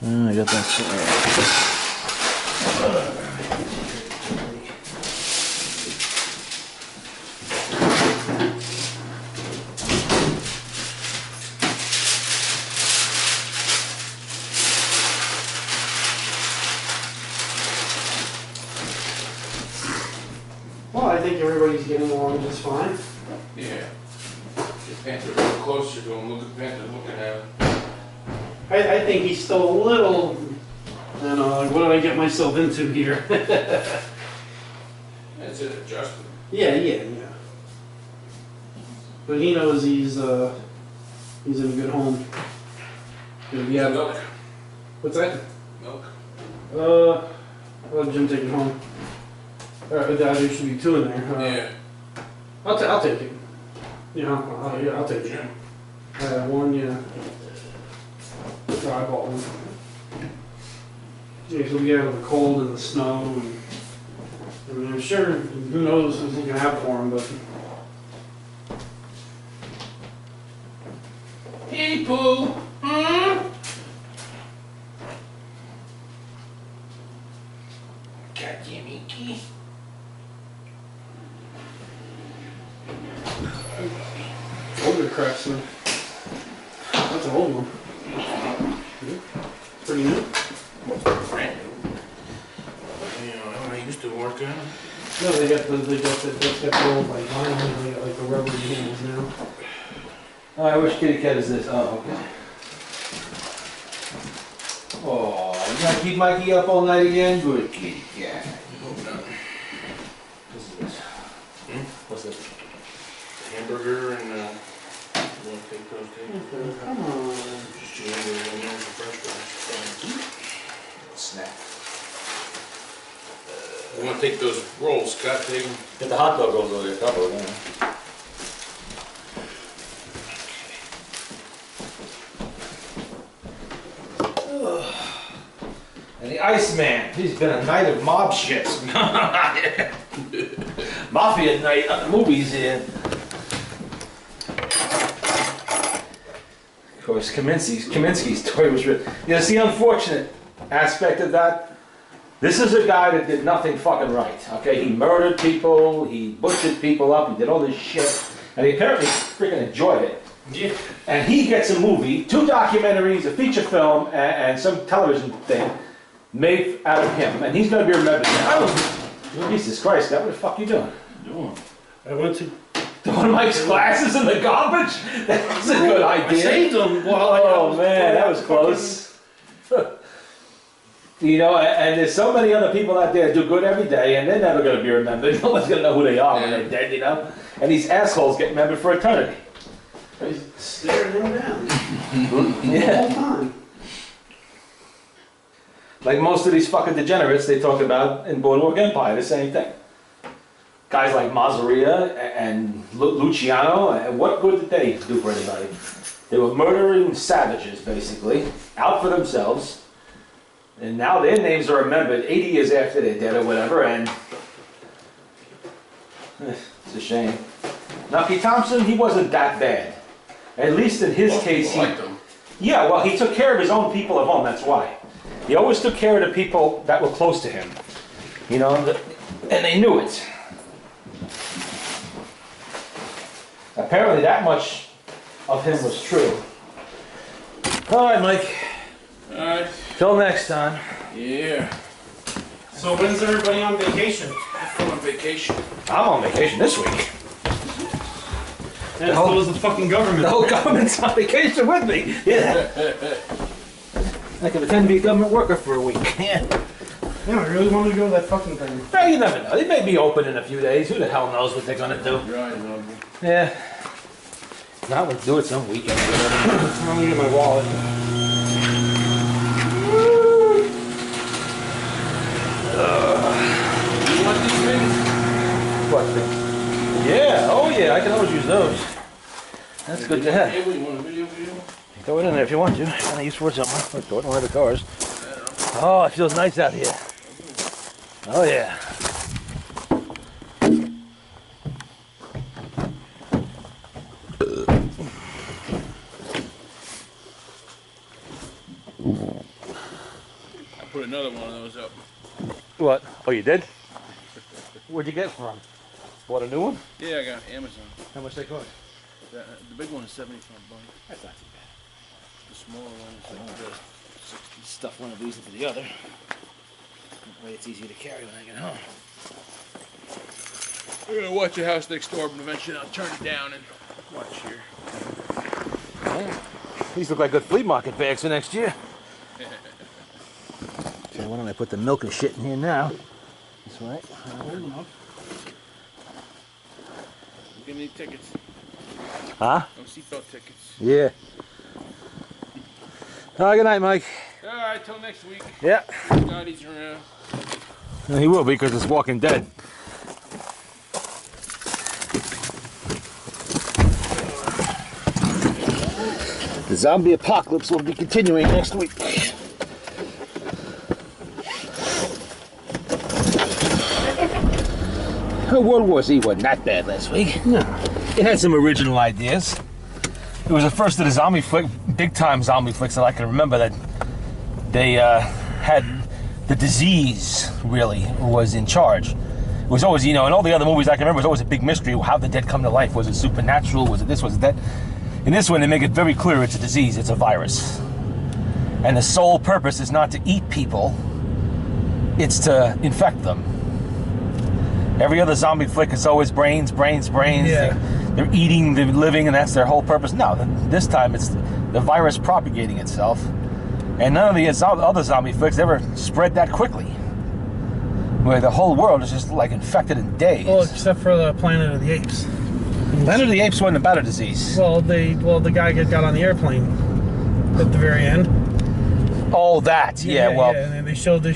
I got that. Well, I think everybody's getting along just fine. Yeah. Get Panther a little closer to him. Look at Panther looking at him. I think he's still a little, you know, like, what did I get myself into here? That's it, adjustment. Yeah. But he knows he's in a good home. Yeah. Milk. What's that? Milk. I'll let Jim take it home. There should be two in there. Yeah. I'll take it. Yeah, I'll take it. One, yeah. I bought one. Yeah, so we get out of the cold and the snow. And, I mean, I'm sure, who knows what he can have for him, but. Hey, Pooh. God damn it, key. Older Craftsman. That's an old one. Pretty new. Brand new. You know, I used to work on it. No, they got the old like vinyl, they got like the rubber handles now. Alright, which kitty cat is this? Oh, okay. Oh, you gonna keep Mikey up all night again? Good kitty cat. Hope not. What's this? What's this? Hamburger and, you want to take those too? Come on. Just two hamburgers and those for french fries. Snack. You want to take those rolls, Scott? Take them. Get the hot dog rolls over there, a couple of them. And the Iceman, he's been a night of mob shits. Mafia night on the movies here. Of course, Kaminsky's toy was written. You know, it's the unfortunate aspect of that. This is a guy that did nothing fucking right, okay? He murdered people, he butchered people up, he did all this shit, and he apparently freaking enjoyed it. Yeah. And he gets a movie, 2 documentaries, a feature film, and some television thing made out of him, and he's gonna be remembered now. Jesus Christ, what the fuck you doing? I went to. Throwing Mike's glasses in the garbage? That's a good idea. I saved them. Oh man, that was close. You know, and there's so many other people out there that do good every day, and they're never going to be remembered. No one's going to know who they are when they're dead, you know? And these assholes get remembered for eternity. I stared him down Yeah. the whole time. Like most of these fucking degenerates they talk about in Boardwalk Empire, the same thing. Guys like Mazzaria and Luciano, and what good did they do for anybody? They were murdering savages, basically, out for themselves. And now their names are remembered 80 years after they're dead or whatever, and it's a shame. Nucky Thompson, he wasn't that bad. At least in his case, he... liked him. Yeah, well, he took care of his own people at home, that's why. He always took care of the people that were close to him. You know, and they knew it. Apparently that much of him was true. All right, Mike. All right. Till next time. Yeah. So when's everybody on vacation? I'm on vacation. I'm on vacation this week. And so is the fucking government. The whole government's on vacation with me. Yeah. I can pretend to be a government worker for a week. Yeah. Yeah, I really wanted to go to that fucking thing. Well, you never know. They may be open in a few days. Who the hell knows what they're gonna do? Right, Noble. Yeah. Now we'll do it some weekend. I'm gonna get my wallet. You want these things? What thing? Yeah. Oh yeah. I can always use those. That's good to have. Yeah, what, you want a video? Throw it in there if you want to. Kind of use for something. Let's throw it in one of the cars. Oh, it feels nice out here. Oh yeah. put another one of those up. What? Oh, you did? Where'd you get it from? Bought a new one? Yeah, I got Amazon. How much they cost? The big one is $75. That's not too bad. The smaller one is like this. 60. Stuff one of these into the other. That way it's easier to carry when I get home. We're gonna watch a house next door, but eventually I'll turn it down and watch here. Yeah. These look like good flea market bags for next year. So why don't I put the milk and shit in here now? That's right. We're gonna need tickets. Huh? No seatbelt tickets. Yeah. All right, good night, Mike. Alright, till next week. Yeah. God, he's around. He will be because it's Walking Dead. The zombie apocalypse will be continuing next week. World War Z wasn't that bad last week. No. It had some original ideas. It was the first of the zombie flick, big time zombie flicks that I can remember that they had the disease really was in charge. It was always, you know, in all the other movies I can remember, it was always a big mystery. How the dead come to life? Was it supernatural? Was it this? Was it that? In this one, they make it very clear it's a disease, it's a virus. And the sole purpose is not to eat people, it's to infect them. Every other zombie flick is always brains, brains, brains. Yeah. They're eating the living and that's their whole purpose. No, this time it's the virus propagating itself. And none of the other zombie flicks ever spread that quickly. Where the whole world is just like infected in days. Well, except for the Planet of the Apes. Planet of the Apes wasn't about a disease. Well, the guy got on the airplane at the very end. Oh, that. Yeah, well. Yeah, and then they show the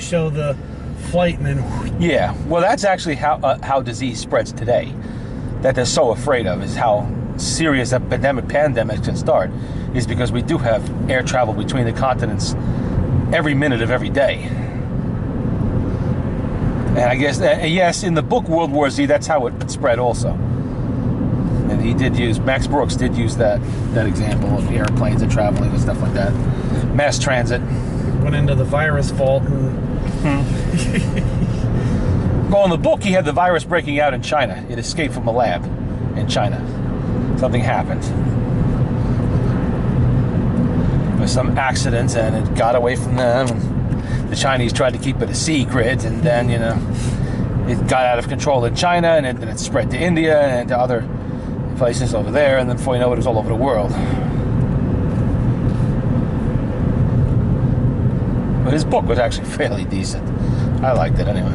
flight, and then. Yeah, well, that's actually how disease spreads today. That they're so afraid of is how serious pandemics can start. Is because we do have air travel between the continents every minute of every day. And I guess yes, in the book World War Z, that's how it spread also. And he did use, Max Brooks did use that example of airplanes and traveling and stuff like that. Mass transit. Went into the virus vault. Well, in the book, he had the virus breaking out in China. It escaped from a lab in China. Something happened. There was some accident and it got away from them. And the Chinese tried to keep it a secret, and then, you know, it got out of control in China, and then it spread to India and to other places over there, and then before you know it, it was all over the world. But his book was actually fairly decent. I liked it anyway.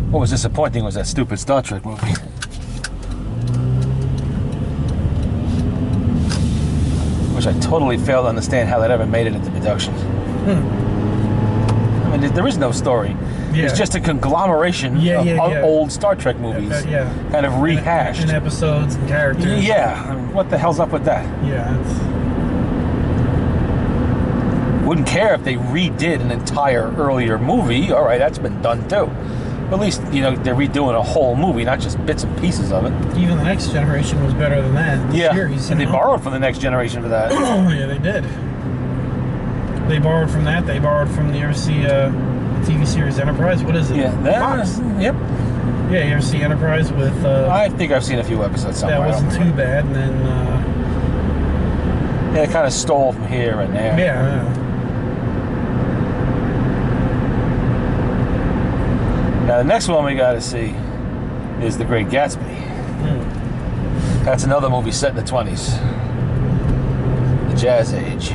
What was disappointing was that stupid Star Trek movie. Which I totally failed to understand how that ever made it into production. I mean, there is no story. Yeah. It's just a conglomeration of old Star Trek movies, kind of rehashed. And episodes and characters. Yeah, I mean, what the hell's up with that? Yeah. Wouldn't care if they redid an entire earlier movie. All right, that's been done too. But at least, you know, they're redoing a whole movie, not just bits and pieces of it. Even the Next Generation was better than that. Yeah, Series, and they borrowed from the Next Generation for that. Oh, yeah, they did. They borrowed from that. They borrowed from the TV series Enterprise. What is it? Yeah, that Fox. Yep. Yeah, you ever see Enterprise with... I think I've seen a few episodes somewhere. That wasn't too bad, and then... yeah, it kind of stole from here and there. Yeah. Now, the next one we got to see is The Great Gatsby. That's another movie set in the 20s. The Jazz Age.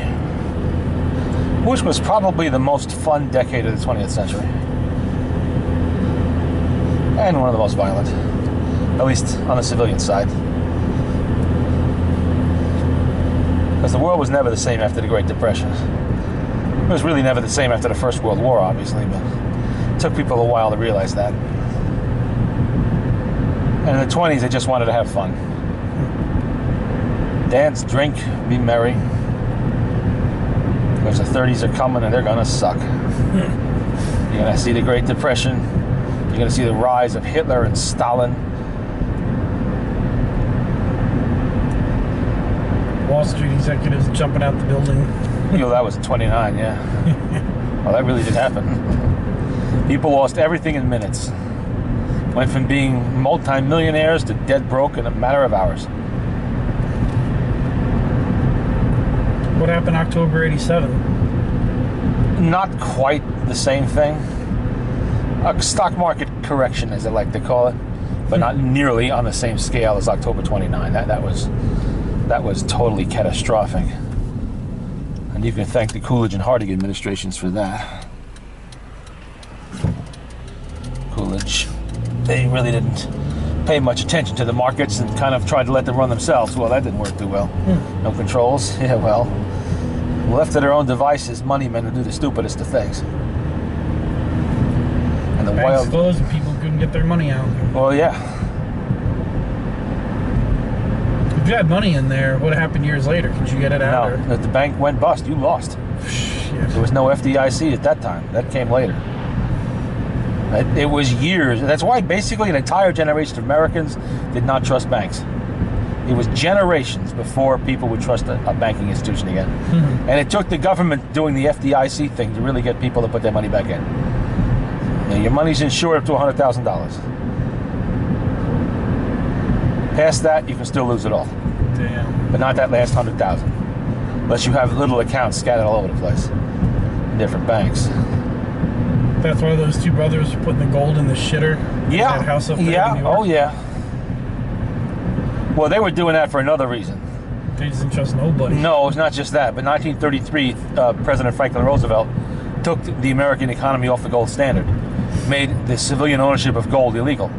Which was probably the most fun decade of the 20th century. And one of the most violent. At least on the civilian side. Because the world was never the same after the Great Depression. It was really never the same after the First World War, obviously, but it took people a while to realize that. And in the 20s, they just wanted to have fun. Dance, drink, be merry. Because the 30s are coming and they're gonna suck. You're gonna see the Great Depression. You're gonna see the rise of Hitler and Stalin. Wall Street executives jumping out the building. You know, that was 29, yeah. Well, that really did happen. People lost everything in minutes. Went from being multi-millionaires to dead broke in a matter of hours. What happened October 87? Not quite the same thing. A stock market correction, as they like to call it, but not nearly on the same scale as October 29. That was totally catastrophic. And you can thank the Coolidge and Harding administrations for that. Coolidge, they really didn't pay much attention to the markets and kind of tried to let them run themselves. Well, that didn't work too well. No controls. Yeah, well, left to their own devices, money men would do the stupidest of things. And the Banks wild closed and people couldn't get their money out. Well, yeah. If you had money in there, what happened years later? Could you get it out? No, if the bank went bust, you lost. There was no FDIC at that time. That came later. It was years. That's why basically an entire generation of Americans did not trust banks. It was generations before people would trust a banking institution again. Mm-hmm. And it took the government doing the FDIC thing to really get people to put their money back in. You know, your money's insured up to $100,000. Past that, you can still lose it all. Damn. But not that last 100,000. Unless you have little accounts scattered all over the place in different banks. That's why those two brothers were putting the gold in the shitter. Yeah. That house up there in New Yeah. York. Oh, yeah. Well, they were doing that for another reason. They just didn't trust nobody. No, it's not just that. But 1933, President Franklin Roosevelt took the American economy off the gold standard, made the civilian ownership of gold illegal.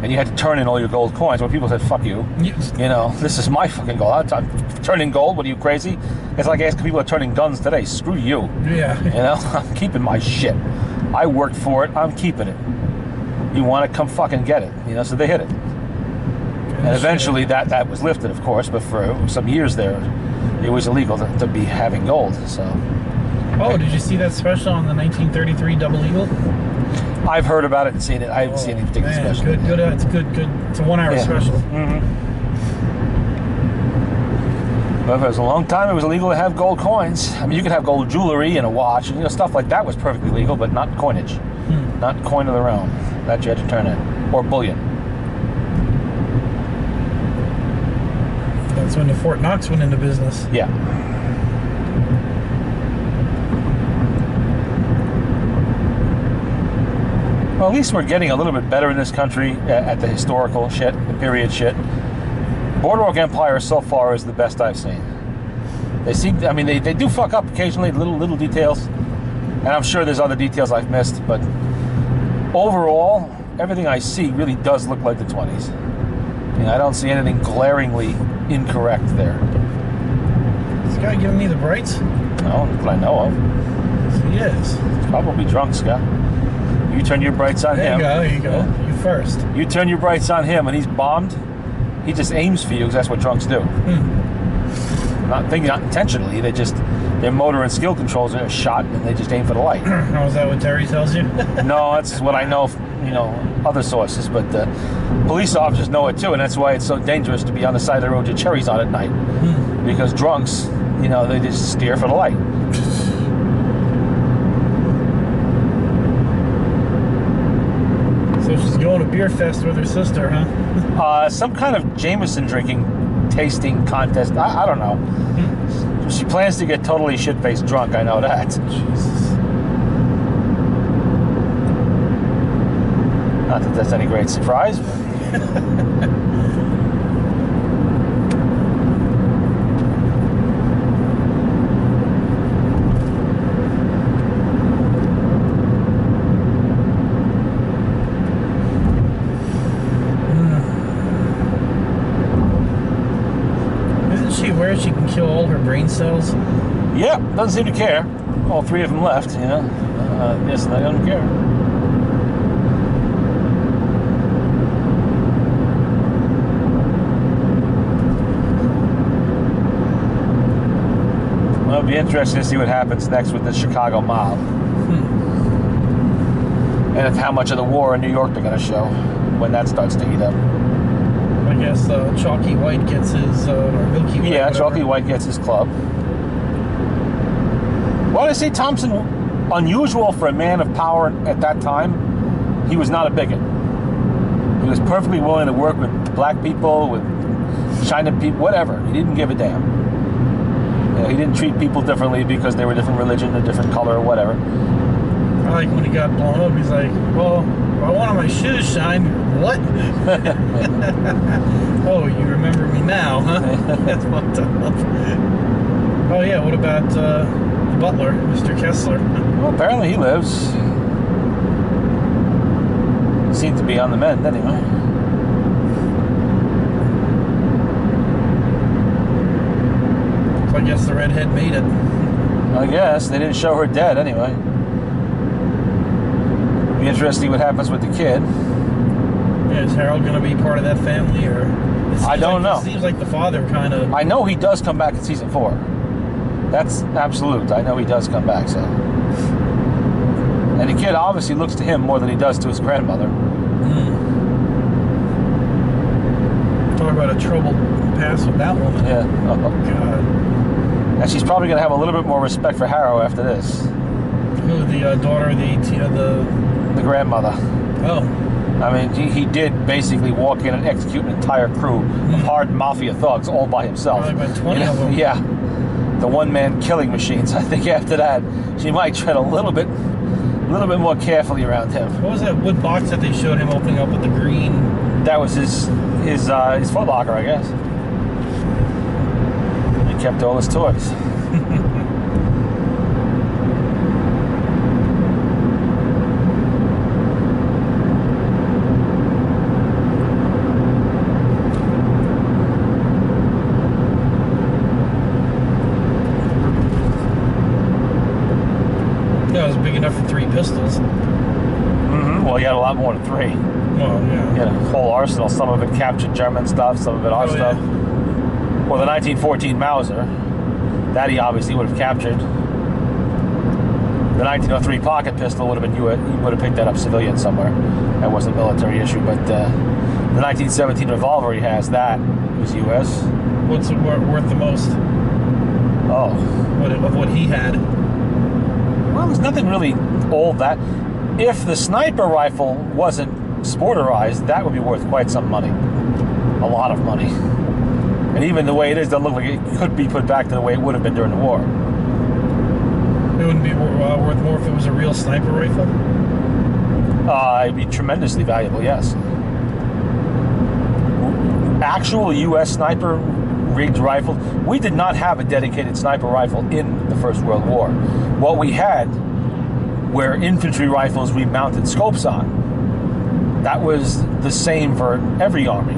And you had to turn in all your gold coins. Well, people said, fuck you. Yes. You know, this is my fucking gold. I'm turning gold. What are you, crazy? It's like asking people to turn in guns today. Screw you. Yeah. You know, I'm keeping my shit. I worked for it. I'm keeping it. You want to come fucking get it. You know, so they hit it. And eventually that was lifted, of course, but for some years there, it was illegal to be having gold. So. Oh, did you see that special on the 1933 Double Eagle? I've heard about it and seen it. I haven't seen any particular Man, special. good. It's good. It's a 1 hour special. Mm-hmm. But it was a long time. It was illegal to have gold coins. I mean, you could have gold jewelry and a watch, and you know, stuff like that was perfectly legal, but not coinage, not coin of their own. That you had to turn in, or bullion. That's when the Fort Knox went into business. Yeah. Well, at least we're getting a little bit better in this country at the historical shit, the period shit. Boardwalk Empire so far is the best I've seen. They seem, I mean, they do fuck up occasionally, little details, and I'm sure there's other details I've missed, but overall, everything I see really does look like the 20s. You know, I don't see anything glaringly incorrect there. Is this guy giving me the brights? No, that I know of. He is. He's probably drunk, Scott. You turn your brights on him. There you go. You first. You turn your brights on him, and he's bombed. He just aims for you because that's what drunks do. Not intentionally. Their motor and skill controls are shot, and they just aim for the light. Oh, is that what Terry tells you? No, that's what I know. You know, other sources, but police officers know it too, and that's why it's so dangerous to be on the side of the road with cherries on at night. Because drunks, you know, they just steer for the light. So she's going to beer fest with her sister, huh? Some kind of Jameson drinking tasting contest. I don't know. She plans to get totally shit-faced drunk, I know that. Jesus. Not that that's any great surprise. Isn't she aware she can kill all her brain cells? Yeah, doesn't seem to care. All three of them left, you know. Yes, they don't care. Well, it'll be interesting to see what happens next with the Chicago mob. And how much of the war in New York they're going to show when that starts to heat up. I guess Chalky White gets his, or Milky White. Yeah, whatever. Chalky White gets his club. Well, I say Thompson, unusual for a man of power at that time, he was not a bigot. He was perfectly willing to work with black people, with China people, whatever. He didn't give a damn. You know, he didn't treat people differently because they were different religion, a different color, or whatever. I like when he got blown up, he's like, well, I wanted my shoes shined. What? Oh, you remember me now, huh? That's fucked up. Oh, yeah, what about the butler, Mr. Kessler? Well, apparently he lives. Seemed to be on the mend anyway. So I guess the redhead made it. I guess. They didn't show her dead anyway. Be interesting what happens with the kid. Yeah, is Harold going to be part of that family, or? I don't know. It seems like the father kind of. I know he does come back in season 4. That's absolute. I know he does come back, so. And the kid obviously looks to him more than he does to his grandmother. Talk about a troubled past with that woman. Yeah. God. And she's probably going to have a little bit more respect for Harrow after this. Who, the daughter of The grandmother. Oh. I mean, he did basically walk in and execute an entire crew of hard mafia thugs all by himself. Probably about 20 of them. Yeah. The one-man killing machines. I think after that, she might tread a little bit more carefully around him. What was that wood box that they showed him opening up with the green? That was his Foot Locker, I guess. He kept all his toys. Yeah, it was big enough for 3 pistols. Well, he had a lot more than 3. Well, yeah. He had a whole arsenal. Some of it captured German stuff, some of it our Oh, stuff. yeah. Well, the 1914 Mauser, that he obviously would have captured. The 1903 pocket pistol would have been he would have picked that up civilian somewhere. That wasn't a military issue, but the 1917 revolver he has, that was U.S. What's it worth the most? Oh, Of what he had? well, there's nothing really all that. If the sniper rifle wasn't sporterized, that would be worth quite some money. A lot of money. And even the way it is, doesn't look like it could be put back to the way it would have been during the war. It wouldn't be worth more if it was a real sniper rifle? It'd be tremendously valuable, yes. Actual U.S. sniper rigged rifles, we did not have a dedicated sniper rifle in the First World War. What we had were infantry rifles we mounted scopes on. That was the same for every army.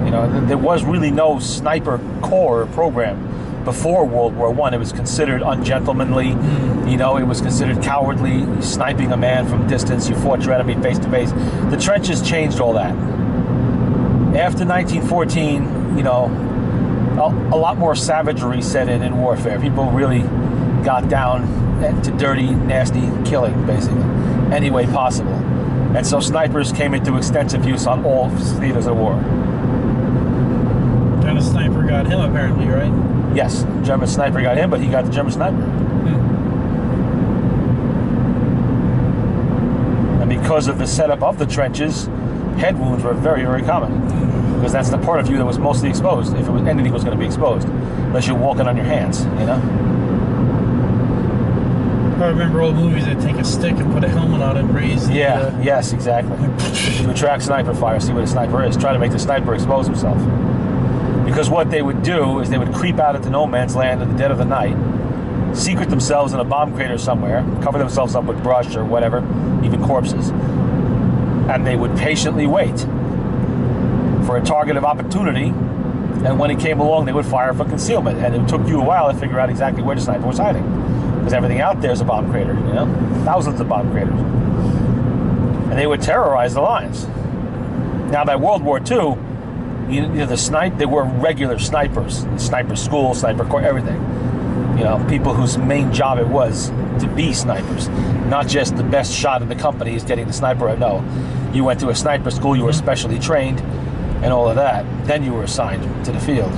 You know, there was really no sniper corps program before World War I. It was considered ungentlemanly. You know, it was considered cowardly, sniping a man from distance. You fought your enemy face to face. The trenches changed all that. After 1914, you know, a lot more savagery set in warfare. People really got down to dirty, nasty killing, basically, any way possible. And so snipers came into extensive use on all theaters of war. And a sniper got him, apparently, right? Yes, German sniper got him, but he got the German sniper. And because of the setup of the trenches, head wounds were very, very common. Because that's the part of you that was mostly exposed, if it was anything was going to be exposed. Unless you're walking on your hands, you know? I remember old movies, they'd take a stick and put a helmet on it and raise the... Yes, exactly. To attract sniper fire, see what a sniper is. Try to make the sniper expose himself. Because what they would do is they would creep out into no man's land in the dead of the night, secret themselves in a bomb crater somewhere, cover themselves up with brush or whatever, even corpses, and they would patiently wait for a target of opportunity, and when it came along, they would fire for concealment, and it took you a while to figure out exactly where the sniper was hiding. Because everything out there is a bomb crater, you know? Thousands of bomb craters. And they would terrorize the lines. Now, by World War II, you know, there were regular snipers, sniper school, sniper corps, everything. You know, people whose main job it was to be snipers, not just the best shot in the company is getting the sniper. No, you went to a sniper school, you were specially trained, and all of that, then you were assigned to the field.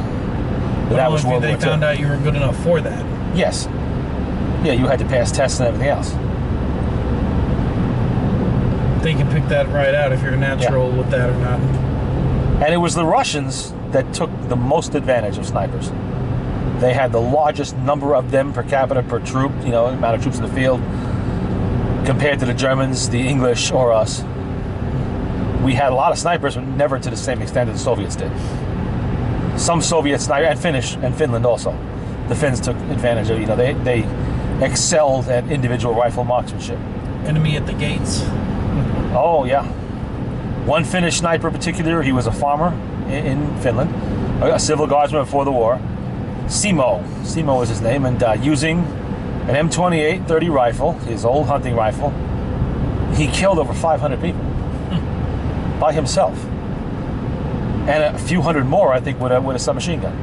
But that was World They War found II. out you were good enough for that. Yes. Yeah, you had to pass tests and everything else. They can pick that right out if you're natural with that or not. And it was the Russians that took the most advantage of snipers. They had the largest number of them per capita per troop, amount of troops in the field, compared to the Germans, the English, or us. We had a lot of snipers, but never to the same extent as the Soviets did. Some Soviet snipers, and Finland also. The Finns took advantage of, they excelled at individual rifle marksmanship. Enemy at the gates. Oh, yeah. One Finnish sniper in particular, he was a farmer in Finland, a civil guardsman before the war. Simo was his name, and using an M28 30 rifle, his old hunting rifle, he killed over 500 people by himself. And a few hundred more, I think, with a submachine gun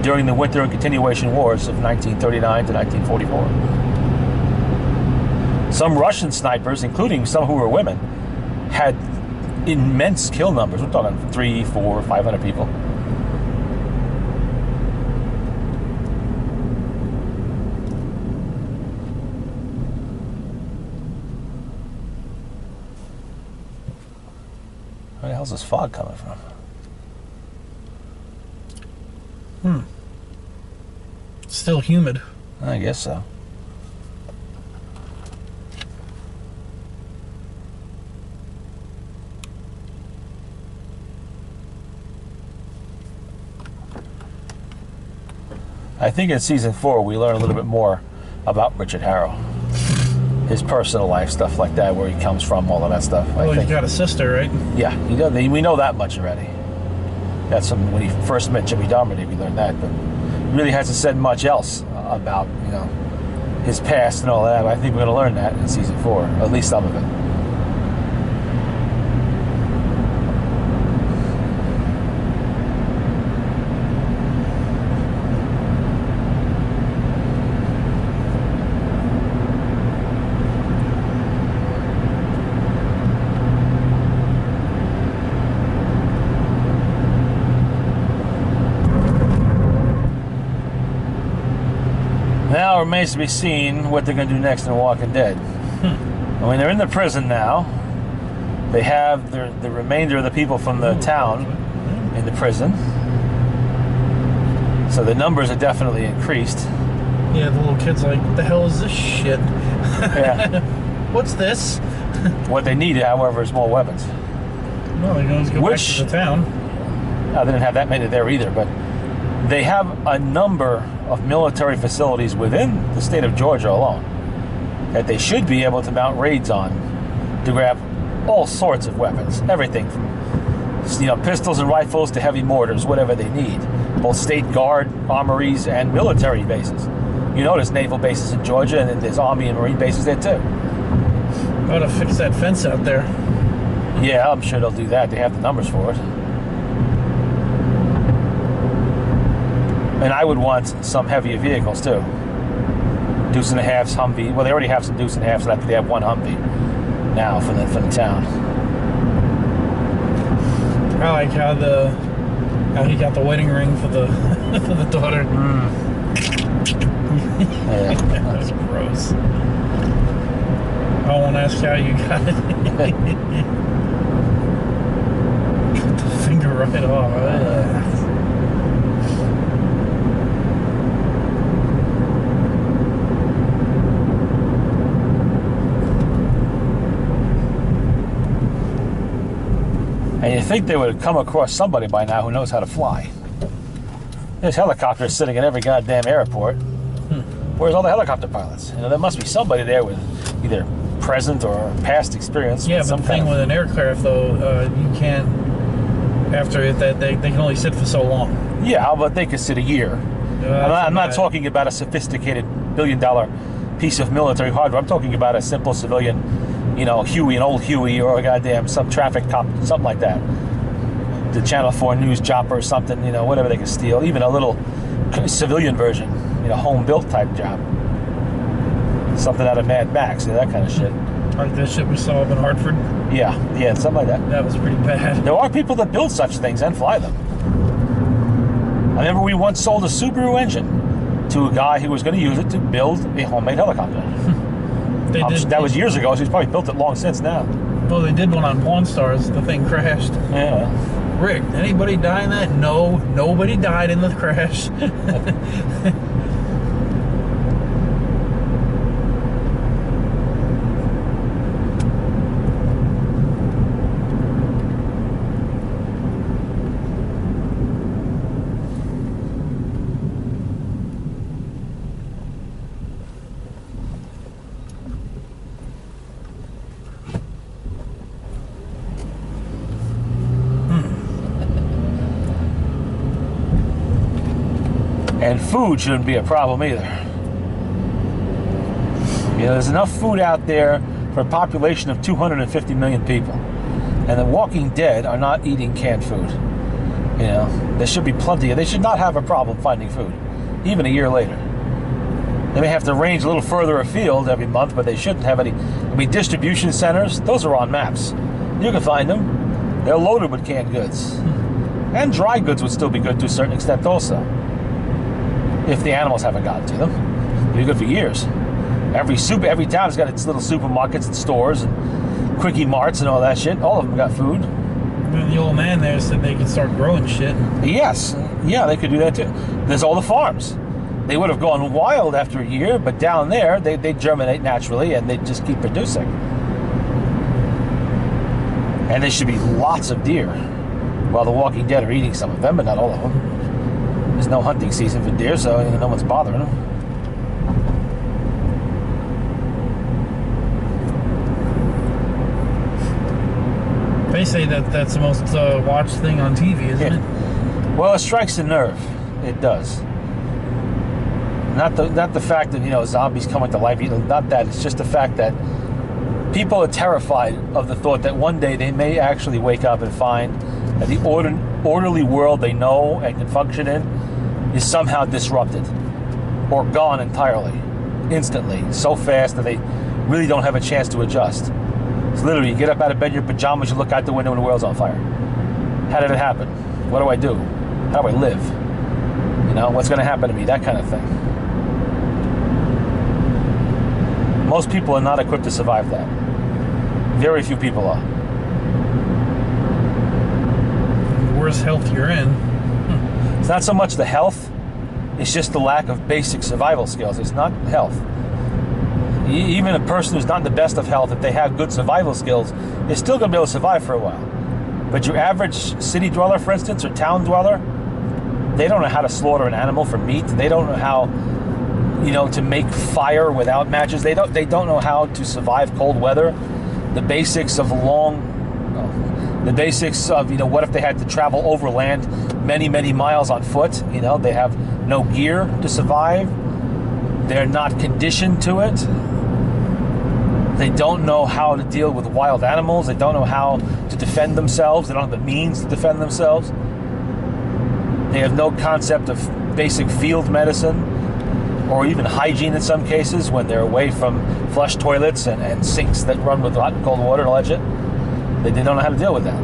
during the winter and continuation wars of 1939 to 1944. Some Russian snipers, including some who were women, had immense kill numbers. We're talking 300, 400, 500 people. Where the hell's this fog coming from? Still humid. I guess so. I think in season 4 we learn a little bit more about Richard Harrow, his personal life, stuff like that, where he comes from, all of that stuff. Well, I he's think. got a sister, right? Yeah, we know that much already. That's when he first met Jimmy Darmody, we learned that, but he really hasn't said much else about his past and all that. But I think we're going to learn that in season 4, or at least some of it. Now it remains to be seen what they're going to do next in Walking Dead. I mean, they're in the prison now. They have the remainder of the people from the town in the prison. So the numbers are definitely increased. Yeah, the little kid's like, what the hell is this shit? Yeah. What's this? What they need, however, is more weapons. Well, they're going to go back to the town. They didn't have that many there either, but they have a number of military facilities within the state of Georgia alone that they should be able to mount raids on to grab all sorts of weapons, everything from pistols and rifles to heavy mortars, whatever they need. Both state guard, armories, and military bases. There's naval bases in Georgia, and then there's Army and Marine bases there too. Gotta fix that fence out there. Yeah, I'm sure they'll do that. They have the numbers for it. And I would want some heavier vehicles too. Deuce and a Half's, Humvee. Well, they already have some Deuce and a Halfs, so they have one Humvee now for the town. I like how he got the wedding ring for the for the daughter. Yeah. That was gross. I won't ask how you got it. Cut the finger right off. And you think they would have come across somebody by now who knows how to fly. There's helicopters sitting in every goddamn airport. Where's all the helicopter pilots? There must be somebody there with either present or past experience. Yeah, with but the thing with an aircraft, though, you can't. After that, they can only sit for so long. Yeah, but they could sit a year. I'm not talking about a sophisticated billion-dollar piece of military hardware. I'm talking about a simple civilian, Huey, an old Huey, or a goddamn some traffic cop, something like that. The Channel 4 news chopper or something, whatever they can steal. Even a little civilian version, home-built type job. Something out of Mad Max, that kind of shit. Like that shit we saw up in Hartford. Yeah, something like that. That was pretty bad. There are people that build such things and fly them. I remember we once sold a Subaru engine to a guy who was going to use it to build a homemade helicopter. That was years ago, so he's probably built it long since now. Well, they did one on Pawn Stars. The thing crashed. Yeah. Rick, anybody die in that? No, nobody died in the crash. And food shouldn't be a problem either. You know, there's enough food out there for a population of 250 million people. And the Walking Dead are not eating canned food. You know, there should be plenty. They should not have a problem finding food, even a year later. They may have to range a little further afield every month, but they shouldn't have any. I mean, distribution centers, those are on maps. You can find them. They're loaded with canned goods. And dry goods would still be good to a certain extent also. If the animals haven't gotten to them. It'll be good for years. Every town's got its little supermarkets and stores and quickie marts and all that shit. All of them got food. The old man there said they could start growing shit. Yes. Yeah, they could do that too. There's all the farms. They would have gone wild after a year, but down there, they germinate naturally and they just keep producing. And there should be lots of deer. Well, the Walking Dead are eating some of them, but not all of them. There's no hunting season for deer, so no one's bothering them. They say that that's the most watched thing on TV, isn't it? Well, it strikes a nerve. It does. Not the fact that, you know, zombies coming to life. You know, not that. It's just the fact that people are terrified of the thought that one day they may actually wake up and find that the orderly world they know and can function in is somehow disrupted or gone entirely, instantly, so fast that they really don't have a chance to adjust. It's literally, you get up out of bed in your pajamas, you look out the window and the world's on fire. How did it happen? What do I do? How do I live? You know, what's going to happen to me? That kind of thing. Most people are not equipped to survive that. Very few people are. The worse health you're in. It's not so much the health, it's just the lack of basic survival skills. It's not health. Even a person who's not in the best of health, if they have good survival skills, they're still going to be able to survive for a while. But your average city dweller, for instance, or town dweller, they don't know how to slaughter an animal for meat. They don't know how, you know, to make fire without matches. They don't know how to survive cold weather. The basics of you know, what if they had to travel overland many, many miles on foot? You know, they have no gear to survive. They're not conditioned to it. They don't know how to deal with wild animals. They don't know how to defend themselves. They don't have the means to defend themselves. They have no concept of basic field medicine or even hygiene in some cases when they're away from flush toilets and sinks that run with hot and cold water and all that shit. They don't know how to deal with that.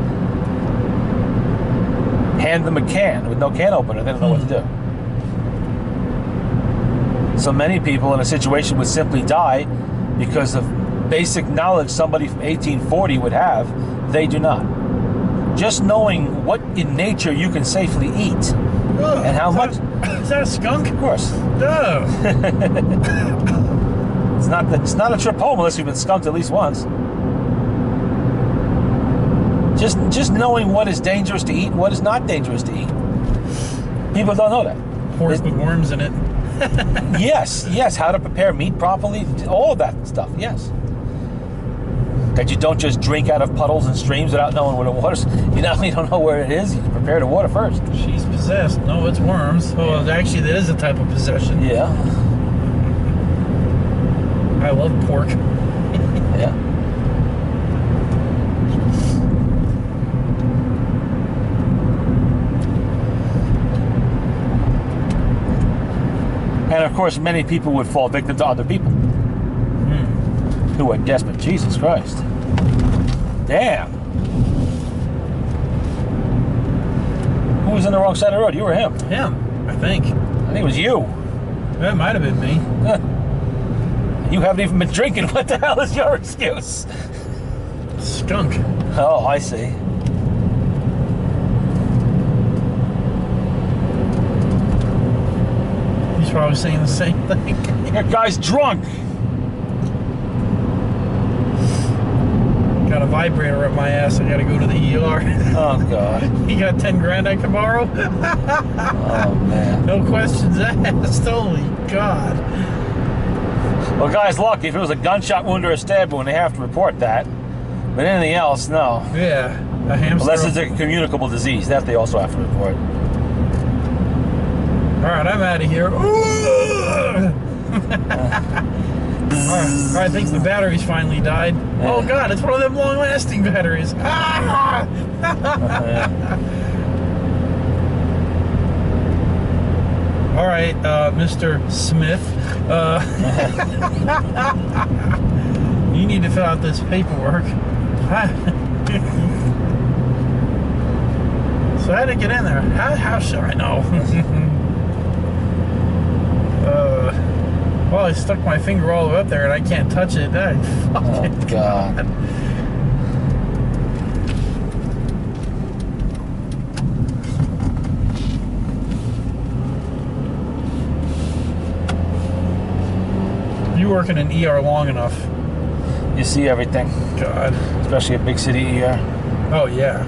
Hand them a can with no can opener, they don't know what to do. So many people in a situation would simply die because of basic knowledge somebody from 1840 would have, they do not. Just knowing what in nature you can safely eat and how much. Is that a skunk? Of course. No. It's not a trip home unless you've been skunked at least once. Just knowing what is dangerous to eat and what is not dangerous to eat. People don't know that. Pork with worms in it. Yes. How to prepare meat properly, all of that stuff, yes. That you don't just drink out of puddles and streams without knowing where the water's. You don't know where it is. You prepare the water first. She's possessed. No, it's worms. Oh, actually, that is a type of possession. Yeah. I love pork. Yeah. And of course, many people would fall victim to other people. Who went desperate? Jesus Christ. Damn. Who was on the wrong side of the road? You or him? Him, I think. I think it was you. That might have been me. You haven't even been drinking. What the hell is your excuse? Skunk. Oh, I see. He's probably saying the same thing. That guy's drunk. Got a vibrator up my ass. I gotta go to the ER. Oh, God. You got 10 grand I can borrow? Oh, man. No questions asked. Holy God. Well, guy's lucky. If it was a gunshot wound or a stab wound, they have to report that. But anything else, no. Yeah. A hamster. Unless it's a communicable disease. That they also have to report. Alright, I'm out of here. Alright, I think the battery's finally died. Yeah. Oh God, it's one of them long-lasting batteries. Ah! Alright, Mr. Smith. You need to fill out this paperwork. So how did it get in there? How should I know? Well, I stuck my finger all the way up there and I can't touch it. Oh, God. You work in an ER long enough. You see everything. God. Especially a big city ER. Oh, yeah.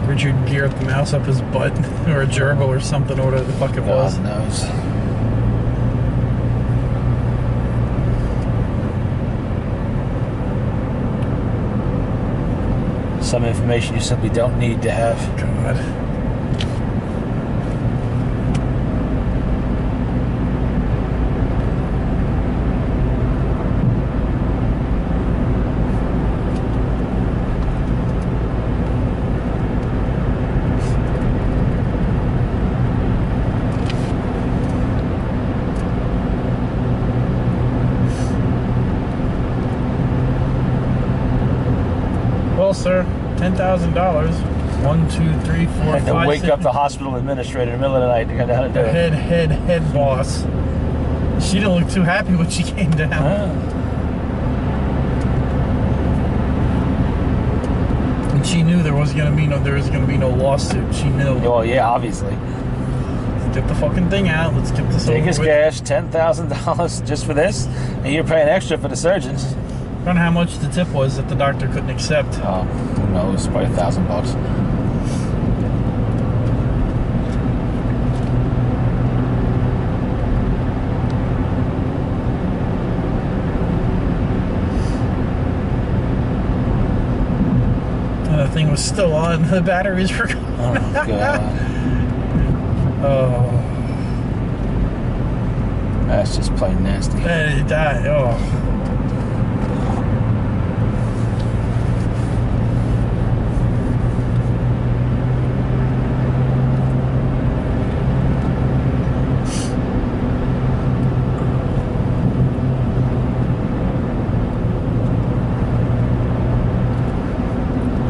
Richard geared the mouse up his butt, or a gerbil or something, or whatever the fuck it was. God knows. Some information you simply don't need to have. God. Well, sir, $10,000. 1, 2, 3, 4, I had to 5, wake 6. up the hospital administrator in the middle of the night to come down and do The it. head boss. She didn't look too happy when she came down. And she knew there was gonna be no lawsuit. She knew. Well, yeah, obviously. Let's get the fucking thing out. Let's get this Take over his with. cash, $10,000 just for this, and you're paying extra for the surgeons. I don't know how much the tip was that the doctor couldn't accept. Oh, who knows? Probably $1,000. And the thing was still on. The batteries were gone. Oh, God. Oh. That's just plain nasty. And it died. Oh.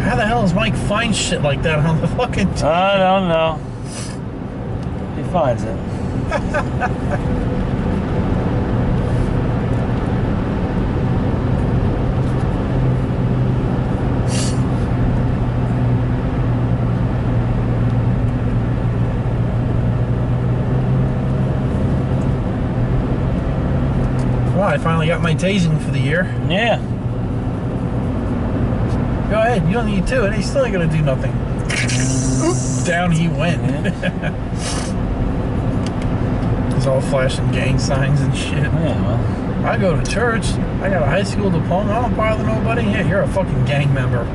How the hell does Mike find shit like that on the fucking I don't know. He finds it. Well, I finally got my tasing for the year. Yeah. Go ahead, you don't need to, and he's still not gonna do nothing. Oop, down he went. He's all flashing gang signs and shit. Yeah, well. I go to church. I got a high school diploma. I don't bother nobody. Yeah, you're a fucking gang member.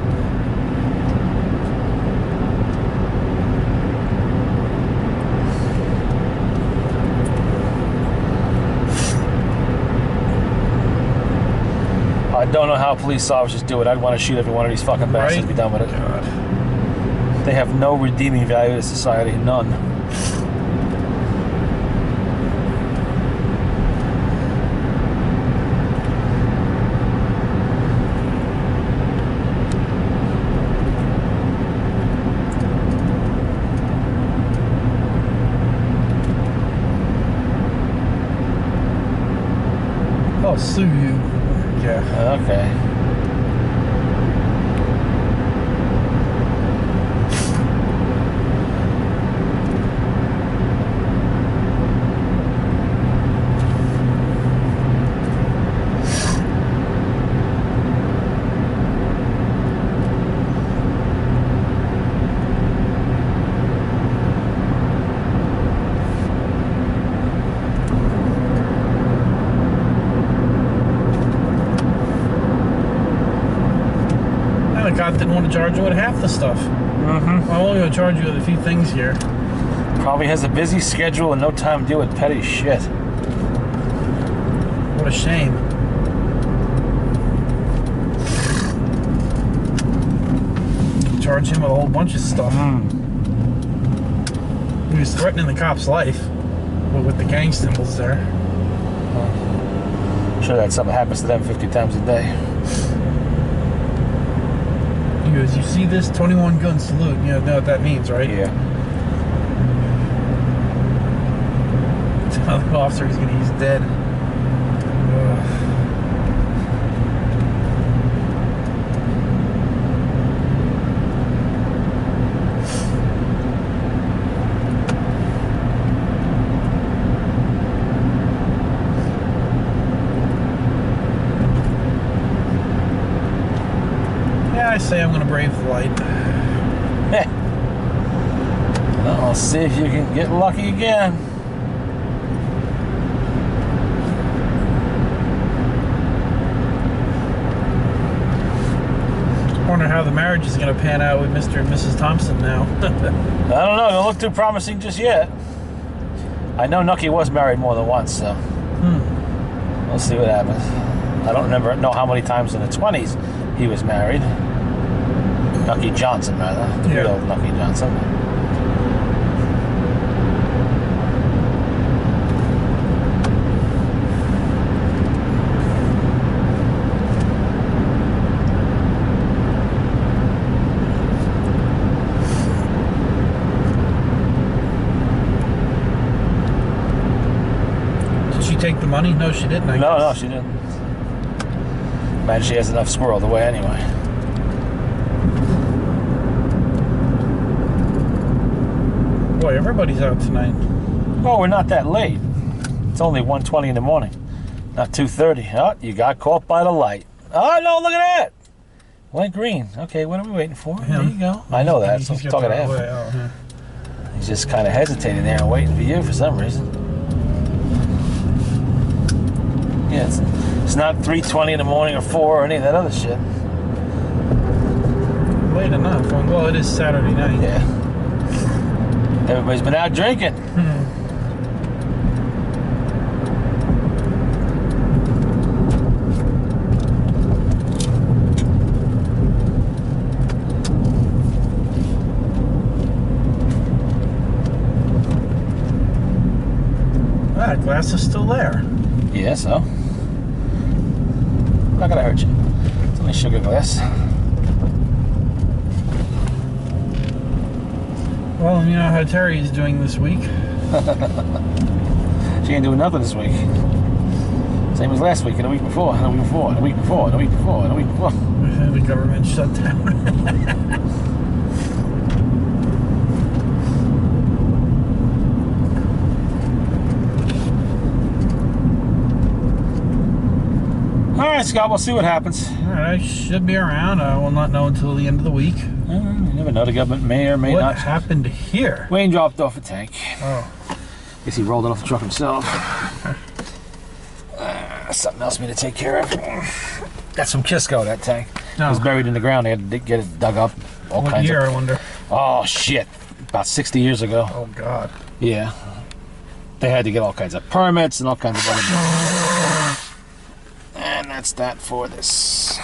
I don't know how police officers do it. I'd want to shoot every one of these fucking bastards Right? and be done with it. God. They have no redeeming value to society, none. I'll sue you. Yeah. Okay. And the cop didn't want to charge you with half the stuff. Mm-hmm. I'm only going to charge you with a few things here. Probably has a busy schedule and no time to deal with petty shit. What a shame. Charge him with a whole bunch of stuff. He was threatening the cop's life with the gang symbols there. I'm sure that something happens to them 50 times a day. He goes, you see this 21 gun salute? You know what that means, right? Yeah. Tell the officer he's dead. Yeah, I say I'm gonna brave the light. Well, I'll see if you can get lucky again. Wonder how the marriage is gonna pan out with Mr. and Mrs. Thompson now. I don't know. Don't look too promising just yet. I know Nucky was married more than once, so we'll see what happens. I don't know how many times in the 20s he was married. Nucky Johnson, rather. The Yeah. real Nucky Johnson. Did she take the money? No, she didn't. I No, guess. she didn't. Man, she has enough squirreled away anyway. Boy, everybody's out tonight. Oh, we're not that late. It's only 1:20 in the morning, not 2:30. Oh, you got caught by the light. Oh, no, look at that. Went green. Okay, what are we waiting for? There you go. I know that, so I'm He's talking to him. away. Oh, yeah. He's just kind of hesitating there and waiting for you for some reason. Yeah, it's not 3:20 in the morning or 4 or any of that other shit. Late enough. Well, it is Saturday night. Yeah. Everybody's been out drinking. That glass is still there. Yeah, so. Not gonna hurt you. It's only sugar glass. Well, you know how Terry's doing this week. She ain't doing nothing this week. Same as last week and the week before, and the week before, and the week before, and the week before, and the week before. The government shut down. All right, Scott, we'll see what happens. Alright, I should be around. I will not know until the end of the week. You never know, the government may or may What not. happened here? Wayne dropped off a tank. Oh. Guess he rolled it off the truck himself. Something else for me to take care of. Got some Kisco, that tank. It was No. buried in the ground. They had to get it dug up. All What kinds year, of. I wonder? Oh, shit. About 60 years ago. Oh, God. Yeah. They had to get all kinds of permits and all kinds of other. And that's that for this.